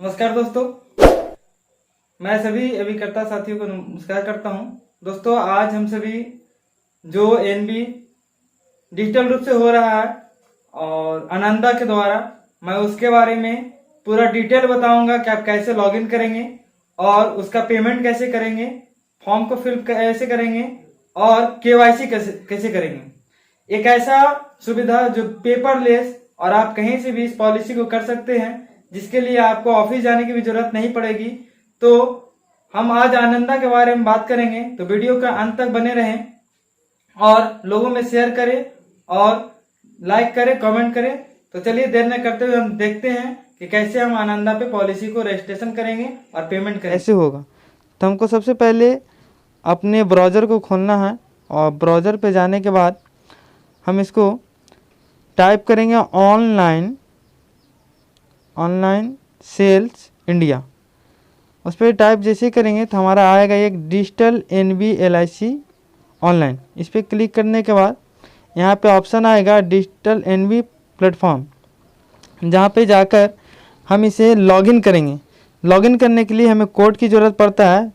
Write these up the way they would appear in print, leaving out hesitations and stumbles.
नमस्कार दोस्तों, मैं सभी अभिकर्ता साथियों को नमस्कार करता हूं। दोस्तों, आज हम सभी जो एनबी डिजिटल रूप से हो रहा है और आनंदा के द्वारा, मैं उसके बारे में पूरा डिटेल बताऊंगा कि आप कैसे लॉगिन करेंगे और उसका पेमेंट कैसे करेंगे, फॉर्म को फिल कैसे करेंगे और केवाईसी कैसे करेंगे। एक ऐसा सुविधा जो पेपरलेस और आप कहीं से भी इस पॉलिसी को कर सकते हैं, जिसके लिए आपको ऑफिस जाने की भी जरूरत नहीं पड़ेगी। तो हम आज आनंदा के बारे में बात करेंगे, तो वीडियो का अंत तक बने रहें और लोगों में शेयर करें और लाइक करें, कमेंट करें। तो चलिए देर न करते हुए हम देखते हैं कि कैसे हम आनंदा पे पॉलिसी को रजिस्ट्रेशन करेंगे और पेमेंट करेंगे। ऐसे होगा तो हमको सबसे पहले अपने ब्राउज़र को खोलना है और ब्राउज़र पे जाने के बाद हम इसको टाइप करेंगे ऑनलाइन सेल्स इंडिया। उस पर टाइप जैसे करेंगे तो हमारा आएगा एक डिजिटल NB-LIC ऑनलाइन। इस पर क्लिक करने के बाद यहाँ पे ऑप्शन आएगा डिजिटल NB प्लेटफॉर्म, जहाँ पे जाकर हम इसे लॉगिन करेंगे। लॉगिन करने के लिए हमें कोड की ज़रूरत पड़ता है,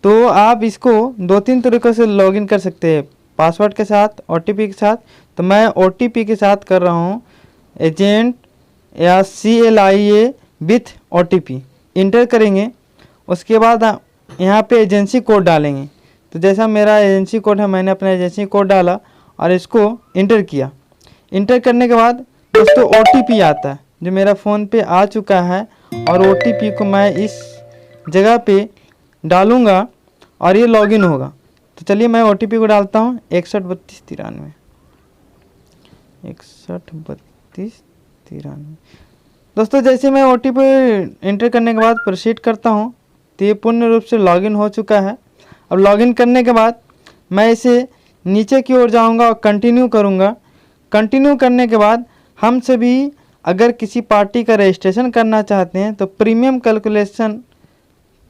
तो आप इसको 2-3 तरीक़ों से लॉगिन कर सकते हैं, पासवर्ड के साथ, OTP के साथ। तो मैं OTP के साथ कर रहा हूँ, एजेंट या CLIA विथ OTP इंटर करेंगे। उसके बाद यहाँ पे एजेंसी कोड डालेंगे। तो जैसा मेरा एजेंसी कोड है, मैंने अपना एजेंसी कोड डाला और इसको इंटर किया। इंटर करने के बाद दोस्तों OTP आता है जो मेरा फ़ोन पे आ चुका है, और OTP को मैं इस जगह पे डालूँगा और ये लॉगिन होगा। तो चलिए मैं OTP को डालता हूँ 613293 613293। दोस्तों, जैसे मैं OTP एंटर करने के बाद प्रोसीड करता हूँ तो ये पूर्ण रूप से लॉगिन हो चुका है। अब लॉगिन करने के बाद मैं इसे नीचे की ओर जाऊँगा और कंटिन्यू करूँगा। कंटिन्यू करने के बाद हम सभी अगर किसी पार्टी का रजिस्ट्रेशन करना चाहते हैं तो प्रीमियम कैलकुलेशन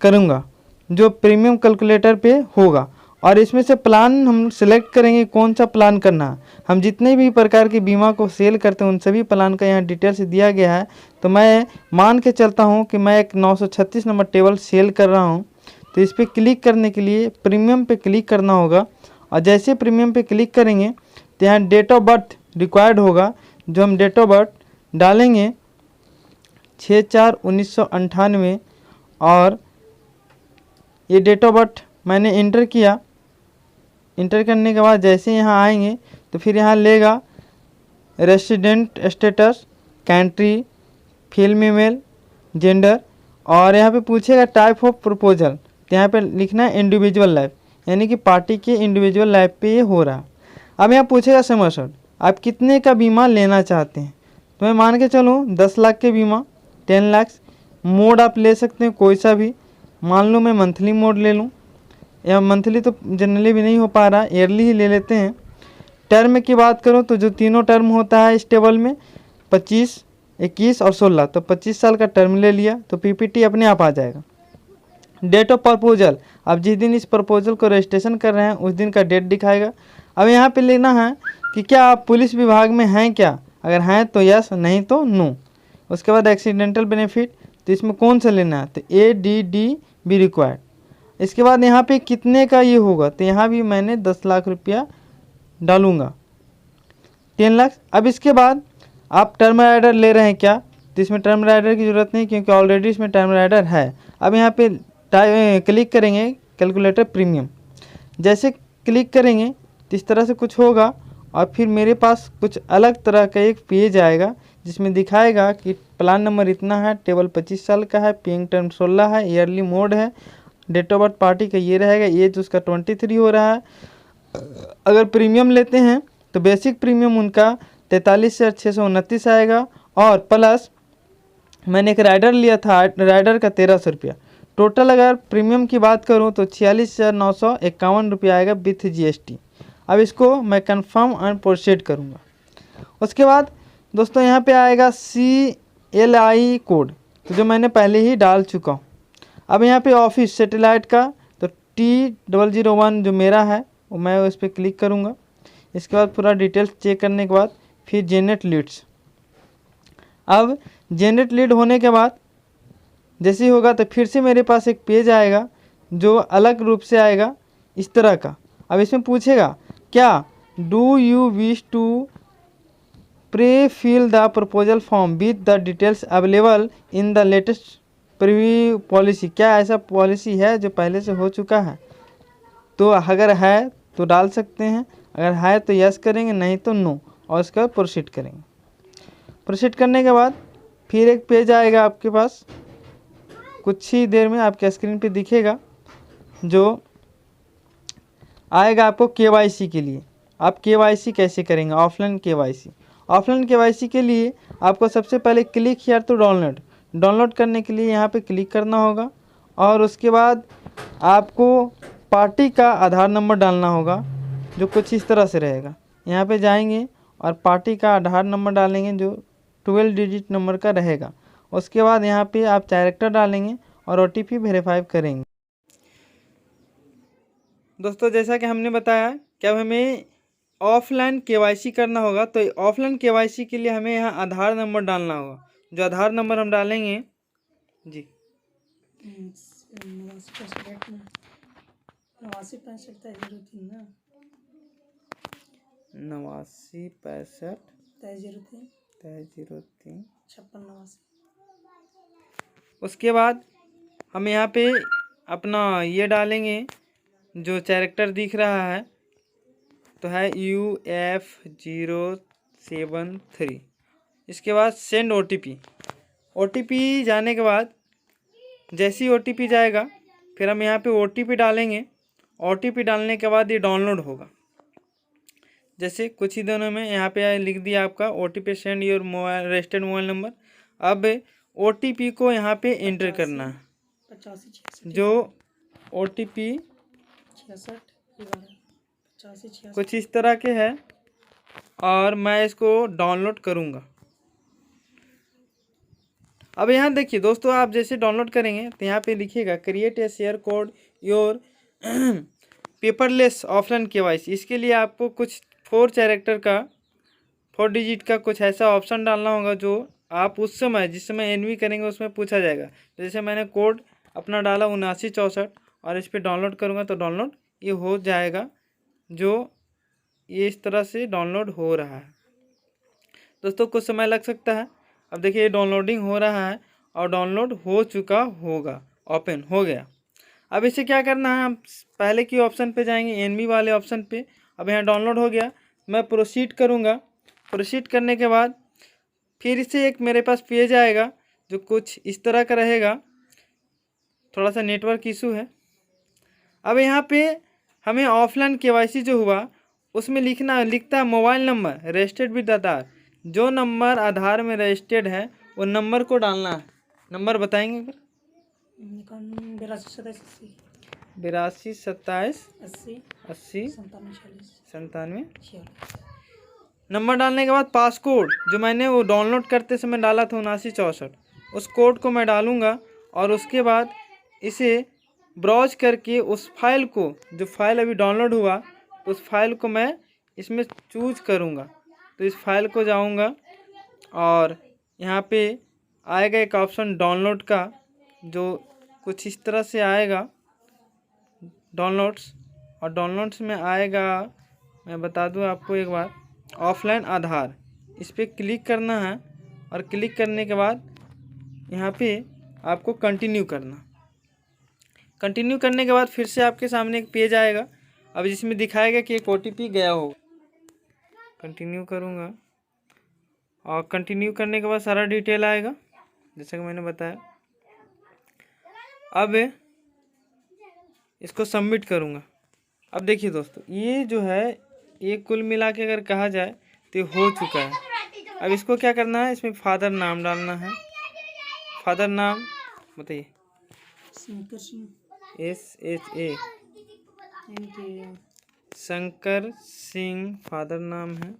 करूँगा, जो प्रीमियम कैलकुलेटर पे होगा, और इसमें से प्लान हम सिलेक्ट करेंगे कौन सा प्लान करना है। हम जितने भी प्रकार के बीमा को सेल करते हैं उन सभी प्लान का यहाँ डिटेल से दिया गया है। तो मैं मान के चलता हूँ कि मैं एक 936 नंबर टेबल सेल कर रहा हूँ। तो इस पर क्लिक करने के लिए प्रीमियम पे क्लिक करना होगा, और जैसे प्रीमियम पे क्लिक करेंगे तो यहाँ डेट ऑफ बर्थ रिक्वायर्ड होगा, जो हम डेट ऑफ बर्थ डालेंगे 6/4/1998, और ये डेट ऑफ बर्थ मैंने इंटर किया। इंटर करने के बाद जैसे यहाँ आएंगे तो फिर यहाँ लेगा resident status, country, female, gender, और यहाँ पे पूछेगा टाइप ऑफ प्रपोजल। तो यहाँ पे लिखना है इंडिविजुअल लाइफ, यानी कि पार्टी के इंडिविजुअल लाइफ पे ये हो रहा। अब यहाँ पूछेगा सम एश्योर्ड, आप कितने का बीमा लेना चाहते हैं। तो मैं मान के चलूँ 10 लाख के बीमा, 10 लाख। मोड आप ले सकते हैं कोई सा भी, मान लो मैं मंथली मोड ले लूँ, या मंथली तो जनरली भी नहीं हो पा रहा, ईयरली ही ले लेते हैं। टर्म की बात करूं तो जो तीनों टर्म होता है इस टेबल में 25, 21 और 16, तो 25 साल का टर्म ले लिया तो PPT अपने आप आ जाएगा। डेट ऑफ प्रपोजल, अब जिस दिन इस प्रपोजल को रजिस्ट्रेशन कर रहे हैं उस दिन का डेट दिखाएगा। अब यहाँ पे लेना है कि क्या आप पुलिस विभाग में हैं क्या, अगर हैं तो यस, नहीं तो नो। उसके बाद एक्सीडेंटल बेनिफिट, तो इसमें कौन सा लेना है, तो ADD भी रिक्वायर्ड। इसके बाद यहाँ पे कितने का ये होगा, तो यहाँ भी मैंने 10 लाख रुपया डालूँगा, 10 लाख। अब इसके बाद आप टर्म राइडर ले रहे हैं क्या, तो इसमें टर्म राइडर की ज़रूरत नहीं, क्योंकि ऑलरेडी इसमें टर्म राइडर है। अब यहाँ पे क्लिक करेंगे कैलकुलेटर प्रीमियम। जैसे क्लिक करेंगे तो इस तरह से कुछ होगा, और फिर मेरे पास कुछ अलग तरह का एक पेज आएगा जिसमें दिखाएगा कि प्लान नंबर इतना है, टेबल 25 साल का है, पेइंग टर्म 16 है, ईयरली मोड है, डेट ऑफ बर्थ पार्टी का ये रहेगा, एज उसका 23 हो रहा है। अगर प्रीमियम लेते हैं तो बेसिक प्रीमियम उनका 43,629 आएगा, और प्लस मैंने एक राइडर लिया था, राइडर का 1300 रुपया। टोटल अगर प्रीमियम की बात करूं तो 46,951 रुपया आएगा विथ GST। अब इसको मैं कंफर्म एंड प्रोसीड करूंगा। उसके बाद दोस्तों यहाँ पे आएगा CLI कोड, तो जो मैंने पहले ही डाल चुका हूँ। अब यहाँ पे ऑफिस सैटेलाइट का तो T001 जो मेरा है वो मैं उस पर क्लिक करूँगा। इसके बाद पूरा डिटेल्स चेक करने के बाद फिर जनरेट लीड्स। अब जनरेट लीड होने के बाद जैसे ही होगा तो फिर से मेरे पास एक पेज आएगा जो अलग रूप से आएगा इस तरह का। अब इसमें पूछेगा क्या do you wish to prefill the proposal form with the details available in the latest preview policy. क्या ऐसा पॉलिसी है जो पहले से हो चुका है? तो अगर है तो डाल सकते हैं, अगर है तो यस करेंगे, नहीं तो नो, और उसका प्रोसीड करेंगे। प्रोसीड करने के बाद फिर एक पेज आएगा आपके पास, कुछ ही देर में आपके स्क्रीन पे दिखेगा, जो आएगा आपको केवाईसी के लिए। आप केवाईसी कैसे करेंगे? Offline KYC. ऑफलाइन केवाईसी के लिए आपको सबसे पहले क्लिक हियर टू डाउनलोड करने के लिए यहाँ पे क्लिक करना होगा, और उसके बाद आपको पार्टी का आधार नंबर डालना होगा जो कुछ इस तरह से रहेगा। यहाँ पे जाएंगे और पार्टी का आधार नंबर डालेंगे जो 12 डिजिट नंबर का रहेगा। उसके बाद यहाँ पे आप कैरेक्टर डालेंगे और OTP वेरीफाई करेंगे। दोस्तों जैसा कि हमने बताया कि अब हमें ऑफलाइन केवाईसी करना होगा, तो ऑफलाइन केवाईसी के लिए हमें यहाँ आधार नंबर डालना होगा। जो आधार नंबर हम डालेंगे जी 8965 उसके बाद हम यहाँ पे अपना ये डालेंगे जो कैरेक्टर दिख रहा है, तो है UF073। इसके बाद सेंड OTP जाने के बाद जैसे ही OTP जाएगा फिर हम यहाँ पे OTP डालेंगे। OTP डालने के बाद ये डाउनलोड होगा। जैसे कुछ ही दिनों में यहाँ पे लिख दिया आपका OTP send your mobile registered mobile number. अब OTP को यहाँ पे एंटर करना है, जो OTP कुछ इस तरह के है, और मैं इसको डाउनलोड करूँगा। अब यहाँ देखिए दोस्तों, आप जैसे डाउनलोड करेंगे तो यहाँ पे लिखिएगा create a share code your paperless offline KYC. इसके लिए आपको कुछ 4 डिजिट का कुछ ऐसा ऑप्शन डालना होगा जो आप उस समय जिस समय एनवी करेंगे उसमें पूछा जाएगा। जैसे मैंने कोड अपना डाला 7964 और इस पर डाउनलोड करूँगा तो डाउनलोड ये हो जाएगा, जो ये इस तरह से डाउनलोड हो रहा है। दोस्तों कुछ समय लग सकता है। अब देखिए डाउनलोडिंग हो रहा है और डाउनलोड हो चुका होगा, ओपन हो गया। अब इसे क्या करना है, हम पहले की ऑप्शन पे जाएंगे, एनवी वाले ऑप्शन पे। अब यहाँ डाउनलोड हो गया, मैं प्रोसीड करूँगा। प्रोसीड करने के बाद फिर से एक मेरे पास पेज आएगा जो कुछ इस तरह का रहेगा। थोड़ा सा नेटवर्क इशू है। अब यहाँ पे हमें ऑफलाइन केवाईसी जो हुआ उसमें लिखता है मोबाइल नंबर रजिस्टर्ड विद आधार। जो नंबर आधार में रजिस्टर्ड है वो नंबर को डालना है। नंबर बताएंगे फिर? 82 27 80 97 नंबर डालने के बाद पासकोड जो मैंने वो डाउनलोड करते समय डाला था 7964, उस कोड को मैं डालूँगा। और उसके बाद इसे ब्राउज करके उस फाइल को, जो फाइल अभी डाउनलोड हुआ, उस फाइल को मैं इसमें चूज करूँगा। तो इस फाइल को जाऊँगा और यहाँ पे आएगा एक ऑप्शन डाउनलोड का, जो कुछ इस तरह से आएगा डाउनलोड्स। और डाउनलोड्स में आएगा, मैं बता दूँ आपको एक बार, ऑफलाइन आधार। इस पर क्लिक करना है और क्लिक करने के बाद यहाँ पे आपको कंटिन्यू करना। कंटिन्यू करने के बाद फिर से आपके सामने एक पेज आएगा, अब जिसमें दिखाएगा कि एक OTP गया हो। कंटिन्यू करूँगा और कंटिन्यू करने के बाद सारा डिटेल आएगा जैसा कि मैंने बताया। अब इसको सबमिट करूँगा। अब देखिए दोस्तों, ये जो है ये कुल मिला के अगर कहा जाए तो ये हो चुका है। अब इसको क्या करना है, इसमें फादर नाम डालना है। फादर नाम बताइए। SHA शंकर सिंह फादर नाम है।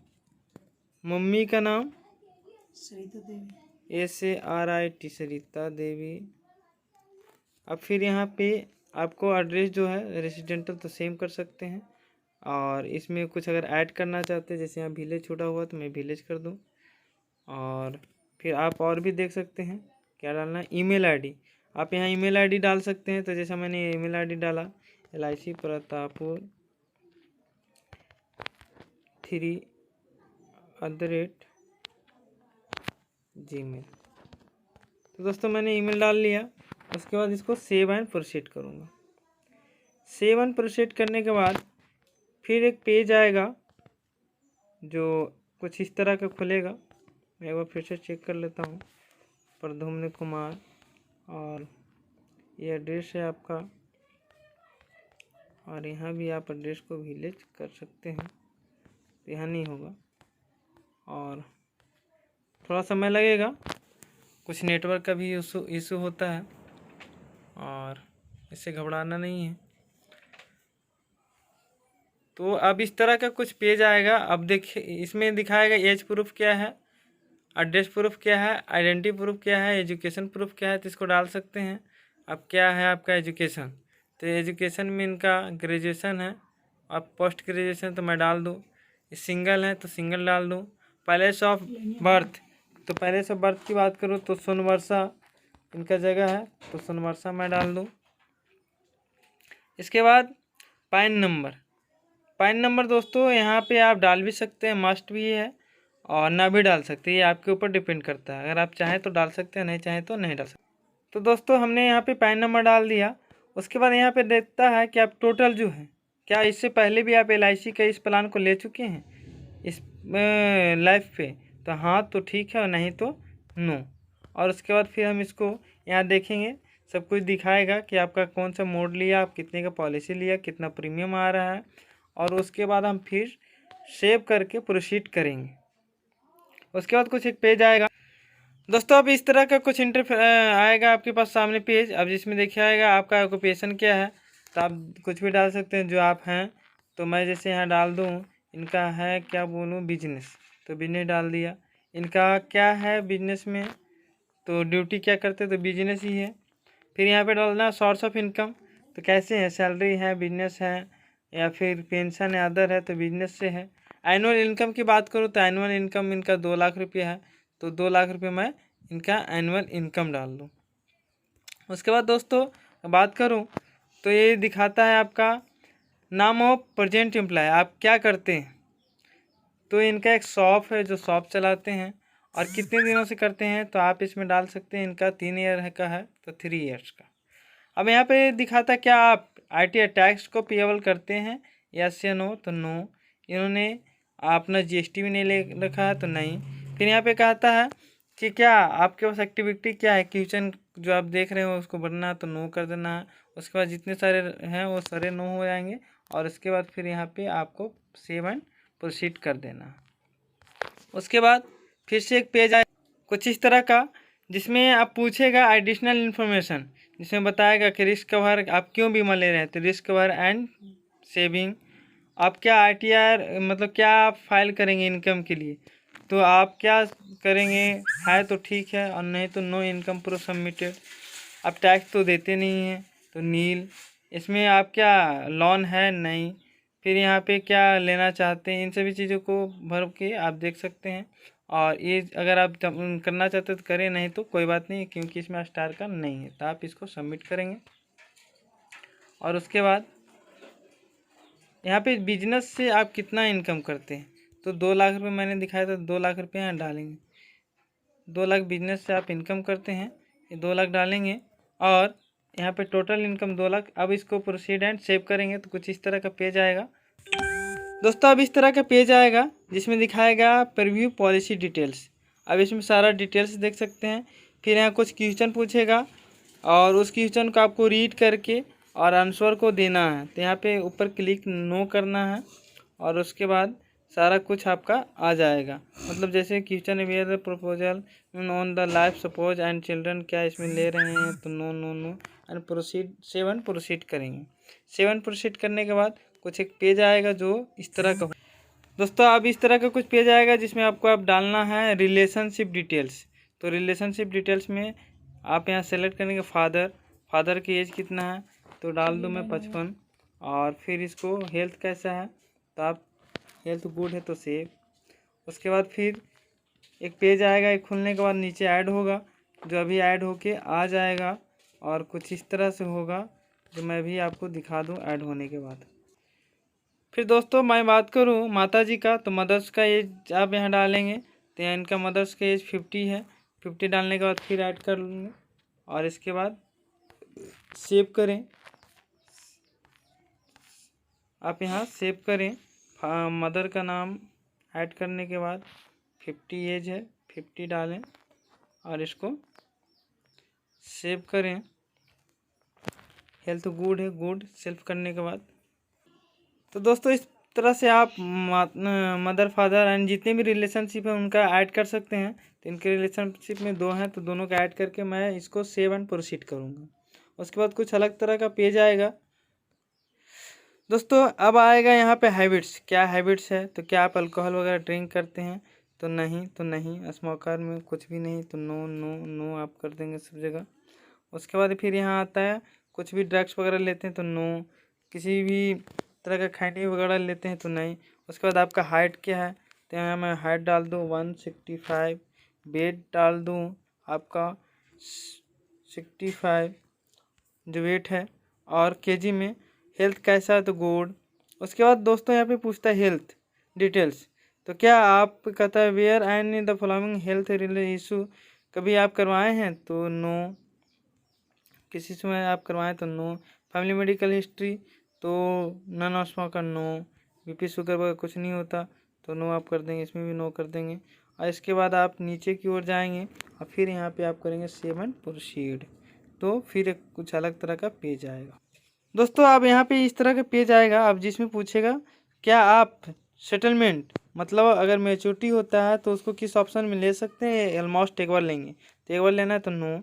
मम्मी का नाम SARIT सरिता देवी। अब फिर यहाँ पे आपको एड्रेस जो है रेसिडेंटल तो सेम कर सकते हैं, और इसमें कुछ अगर ऐड करना चाहते हैं, जैसे यहाँ विलेज छोटा हुआ तो मैं विलेज कर दूँ। और फिर आप और भी देख सकते हैं क्या डालना है। email ID आप यहाँ ईमेल आईडी डाल सकते हैं। तो जैसा मैंने ईमेल आईडी डाला LIC प्रतापपुर 3@gmail। तो दोस्तों मैंने ईमेल डाल लिया। उसके बाद इसको सेव एंड प्रोसीड करूँगा। सेव एंड प्रोसीड करने के बाद फिर एक पेज आएगा जो कुछ इस तरह का खुलेगा। मैं एक बार फिर से चेक कर लेता हूँ। प्रद्युम्न कुमार, और ये एड्रेस है आपका, और यहाँ भी आप एड्रेस को विलेज कर सकते हैं। तो यहाँ नहीं होगा और थोड़ा समय लगेगा, कुछ नेटवर्क का भी इशू होता है, और इससे घबराना नहीं है। तो अब इस तरह का कुछ पेज आएगा। अब देखिए इसमें दिखाएगा एज प्रूफ क्या है, एड्रेस प्रूफ क्या है, आइडेंटिटी प्रूफ क्या है, एजुकेशन प्रूफ क्या है। तो इसको डाल सकते हैं। अब क्या है आपका एजुकेशन, तो एजुकेशन में इनका ग्रेजुएशन है। अब पोस्ट ग्रेजुएशन तो मैं डाल दूँ। सिंगल है तो सिंगल डाल दूँ। पैलेस ऑफ बर्थ, तो पैलेस ऑफ बर्थ की बात करूँ तो सोनवर्षा इनका जगह है, तो सोनवर्षा मैं डाल दूँ। इसके बाद पैन नंबर। पैन नंबर दोस्तों यहाँ पे आप डाल भी सकते हैं, मस्ट भी है, और ना भी डाल सकते हैं। ये आपके ऊपर डिपेंड करता है। अगर आप चाहें तो डाल सकते हैं, नहीं चाहें तो नहीं डाल सकते। तो दोस्तों हमने यहाँ पे पैन नंबर डाल दिया। उसके बाद यहाँ पे देखता है कि आप टोटल जो है, क्या इससे पहले भी आप LIC के इस प्लान को ले चुके हैं इस लाइफ पे, तो हाँ तो ठीक है, और नहीं तो नो। और उसके बाद फिर हम इसको यहाँ देखेंगे, सब कुछ दिखाएगा कि आपका कौन सा मोड लिया, आप कितने का पॉलिसी लिया, कितना प्रीमियम आ रहा है। और उसके बाद हम फिर सेव करके प्रोसीड करेंगे। उसके बाद कुछ एक पेज आएगा दोस्तों। अब इस तरह का कुछ आएगा आपके पास सामने पेज। अब जिसमें देखिए आएगा आपका ऑक्यूपेशन क्या है, तो आप कुछ भी डाल सकते हैं जो आप हैं। तो मैं जैसे यहाँ डाल दूँ, इनका है क्या बोलूँ, बिजनेस, तो बिजनेस डाल दिया। इनका क्या है बिजनेस में, तो ड्यूटी क्या करते हैं, तो बिजनेस ही है। फिर यहाँ पे डालना सोर्स ऑफ इनकम, तो कैसे है, सैलरी है, बिजनेस है, या फिर पेंशन है, अदर है, तो बिजनेस से है। एनुअल इनकम की बात करूँ तो एनुअल इनकम इनका 2 लाख रुपये है, तो 2 लाख रुपये मैं इनका एनुअल इनकम डाल दूँ। उसके बाद दोस्तों बात करूँ तो ये दिखाता है आपका नाम ऑफ प्रेजेंट एम्प्लॉय, आप क्या करते हैं। तो इनका एक शॉप है जो शॉप चलाते हैं, और कितने दिनों से करते हैं, तो आप इसमें डाल सकते हैं। इनका 3 ईयर का है, तो 3 ईयर्स का। अब यहाँ पे दिखाता क्या आप ITR टैक्स को पेएबल करते हैं, यस या नो, तो नो। इन्होंने अपना GST भी नहीं ले रखा है, तो नहीं। फिर यहाँ पे कहता है कि क्या आपके पास एक्टिविटी क्या है, क्वेश्चन जो आप देख रहे हो उसको भरना है, तो नो कर देना है। उसके बाद जितने सारे हैं वो सारे नो हो जाएंगे, और उसके बाद फिर यहाँ पे आपको सेव एंड प्रोसीड कर देना है। उसके बाद फिर से एक पेज आए कुछ इस तरह का, जिसमें आप पूछेगा एडिशनल इन्फॉर्मेशन, जिसमें बताएगा कि रिस्क कवर आप क्यों बीमा ले रहे हैं, तो रिस्क कवर एंड सेविंग। आप क्या ITR मतलब क्या आप फाइल करेंगे इनकम के लिए, तो आप क्या करेंगे, है तो ठीक है, और नहीं तो नो इनकम प्रूफ सबमिटेड। आप टैक्स तो देते नहीं हैं, तो नील। इसमें आप क्या लोन है, नहीं। फिर यहाँ पे क्या लेना चाहते हैं, इन सभी चीज़ों को भर के आप देख सकते हैं। और ये अगर आप करना चाहते हैं तो करें, नहीं तो कोई बात नहीं, क्योंकि इसमें स्टार का नहीं है, तो आप इसको सबमिट करेंगे। और उसके बाद यहाँ पे बिजनेस से आप कितना इनकम करते हैं, तो 2 लाख रुपये मैंने दिखाया था, 2 लाख रुपये यहाँ डालेंगे। 2 लाख बिजनेस से आप इनकम करते हैं, ये 2 लाख डालेंगे, और यहाँ पे टोटल इनकम 2 लाख। अब इसको प्रोसीड एंड सेव करेंगे, तो कुछ इस तरह का पेज आएगा दोस्तों। अब इस तरह का पेज आएगा जिसमें दिखाएगा प्रीव्यू पॉलिसी डिटेल्स। अब इसमें सारा डिटेल्स देख सकते हैं। फिर यहाँ कुछ क्वेश्चन पूछेगा, और उस क्वेश्चन को आपको रीड करके और आंसर को देना है। तो यहाँ पे ऊपर क्लिक नो करना है, और उसके बाद सारा कुछ आपका आ जाएगा। मतलब जैसे question where proposal on the life suppose and children, क्या इसमें ले रहे हैं, तो no no no, and proceed 7 proceed करेंगे। 7 प्रोसीड करने के बाद कुछ एक पेज आएगा जो इस तरह का दोस्तों। अब इस तरह का कुछ पेज आएगा जिसमें आपको आप डालना है रिलेशनशिप डिटेल्स। तो रिलेशनशिप डिटेल्स में आप यहाँ सेलेक्ट करेंगे फादर की एज कितना है, तो डाल दूँ मैं 55। और फिर इसको हेल्थ कैसा है, तो आप हेल्थ गुड है तो सेव। उसके बाद फिर एक पेज आएगा, एक खुलने के बाद नीचे ऐड होगा, जो अभी ऐड होके आ जाएगा। और कुछ इस तरह से होगा, जो मैं भी आपको दिखा दूं ऐड होने के बाद। फिर दोस्तों मैं बात करूं माता जी का, तो मदर्स का एज आप यहाँ डालेंगे, तो यहाँ इनका मदर्स का एज 50 है। 50 डालने के बाद फिर ऐड कर लूँगे और इसके बाद सेव करें। आप यहाँ सेव करें। मदर का नाम ऐड करने के बाद 50 एज है, 50 डालें और इसको सेव करें। हेल्थ गुड है, गुड सेव करने के बाद। तो दोस्तों इस तरह से आप मदर फादर एंड जितने भी रिलेशनशिप है उनका ऐड कर सकते हैं। तो इनके रिलेशनशिप में 2 हैं, तो दोनों का ऐड करके मैं इसको सेव एंड प्रोसीड करूँगा। उसके बाद कुछ अलग तरह का पेज आएगा। दोस्तों अब आएगा यहाँ पे हैबिट्स। क्या हैबिट्स है, तो क्या आप अल्कोहल वगैरह ड्रिंक करते हैं, तो नहीं, तो नहीं। स्मोकर में कुछ भी नहीं, तो नो नो नो आप कर देंगे सब जगह। उसके बाद फिर यहाँ आता है कुछ भी ड्रग्स वगैरह लेते हैं तो नो, किसी भी तरह का खैनी वगैरह लेते हैं तो नहीं। उसके बाद आपका हाइट क्या है, तो यहाँ मैं हाइट डाल दूँ 165, वेट डाल दूँ आपका 65 जो वेट है, और केजी में। हेल्थ कैसा है, तो गुड। उसके बाद दोस्तों यहाँ पे पूछता है हेल्थ डिटेल्स, तो क्या आप कहता है where and in the following health related issue कभी आप करवाए हैं, तो नो। किसी समय आप करवाएं तो नो। फैमिली मेडिकल हिस्ट्री, तो none of smoker, no. BP sugar वगैरह कुछ नहीं होता, तो नो आप कर देंगे, इसमें भी नो कर देंगे। और इसके बाद आप नीचे की ओर जाएंगे और फिर यहाँ पे आप करेंगे सेव एंड प्रोसीड, तो फिर कुछ अलग तरह का पेज आएगा। दोस्तों आप यहाँ पे इस तरह का पेज आएगा, अब जिसमें पूछेगा क्या आप सेटलमेंट मतलब अगर मैच्योरिटी होता है तो उसको किस ऑप्शन में ले सकते हैं, ऑलमोस्ट एक बार लेंगे, तो एक बार लेना है तो नो।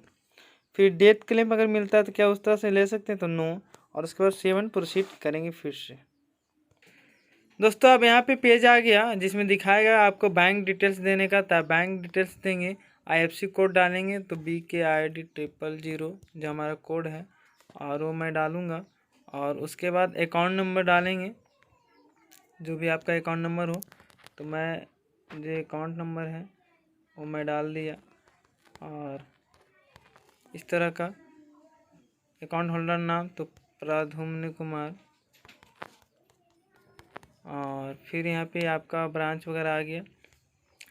फिर डेथ क्लेम अगर मिलता है तो क्या उस तरह से ले सकते हैं, तो नो। और उसके बाद सेव एंड प्रोसीड करेंगे फिर से। दोस्तों अब यहाँ पे पेज आ गया जिसमें दिखाएगा आपको बैंक डिटेल्स देने का, तो बैंक डिटेल्स देंगे। IFSC कोड डालेंगे, तो BKID 000 जो हमारा कोड है और वो मैं डालूँगा। और उसके बाद अकाउंट नंबर डालेंगे, जो भी आपका अकाउंट नंबर हो, तो मैं जो अकाउंट नंबर है वो मैं डाल दिया। और इस तरह का अकाउंट होल्डर नाम तो प्रद्युम्न कुमार। और फिर यहाँ पे आपका ब्रांच वगैरह आ गया।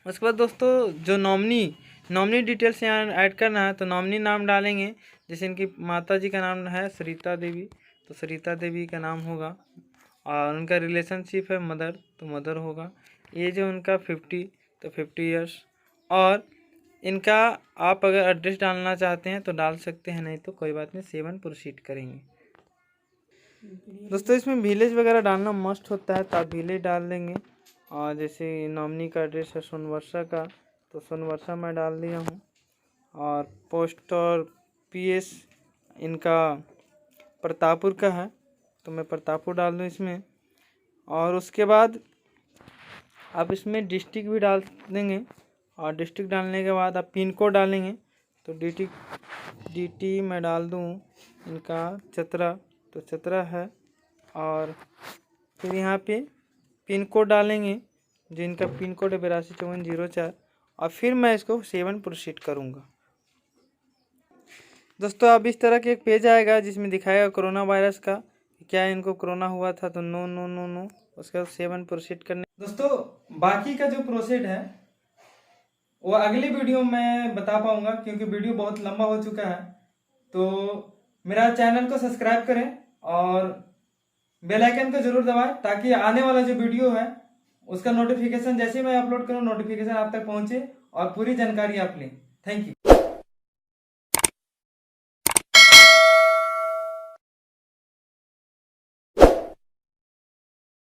उसके बाद दोस्तों जो नॉमिनी डिटेल्स यहाँ ऐड करना है, तो नॉमिनी नाम डालेंगे। जैसे इनकी माता जी का नाम है सरिता देवी, तो सरिता देवी का नाम होगा। और उनका रिलेशनशिप है मदर, तो मदर होगा। एज है उनका 50, तो 50 ईयर्स। और इनका आप अगर एड्रेस डालना चाहते हैं तो डाल सकते हैं, नहीं तो कोई बात नहीं, सेव एंड प्रोसीड करेंगे। दोस्तों इसमें विलेज वगैरह डालना मस्ट होता है, तो आप विलेज डाल देंगे। और जैसे नॉमिनी का एड्रेस है सोनवर्षा का, तो सोनवर्षा मैं डाल दिया हूँ। और पोस्ट और PS इनका प्रतापपुर का है, तो मैं प्रतापपुर डाल दूँ इसमें। और उसके बाद आप इसमें डिस्ट्रिक्ट भी डाल देंगे। और डिस्ट्रिक्ट डालने के बाद आप पिन कोड डालेंगे, तो DT मैं डाल दूँ इनका चतरा, तो चतरा है। और फिर यहाँ पे पिन कोड डालेंगे, जो इनका पिन कोड है 825404। और फिर मैं इसको सेव एंड प्रोसीड करूँगा। दोस्तों अब इस तरह के एक पेज आएगा जिसमें दिखाएगा कोरोना वायरस का, क्या इनको कोरोना हुआ था, तो नो नो नो नो। उसके बाद सेव एंड प्रोसीड करने। दोस्तों बाकी का जो प्रोसीड है वो अगली वीडियो में बता पाऊंगा, क्योंकि वीडियो बहुत लंबा हो चुका है। तो मेरा चैनल को सब्सक्राइब करें और बेल आइकन को जरूर दबाएं, ताकि आने वाला जो वीडियो है उसका नोटिफिकेशन जैसे मैं अपलोड करूं, नोटिफिकेशन आप तक पहुंचे और पूरी जानकारी आप लें। Thank you.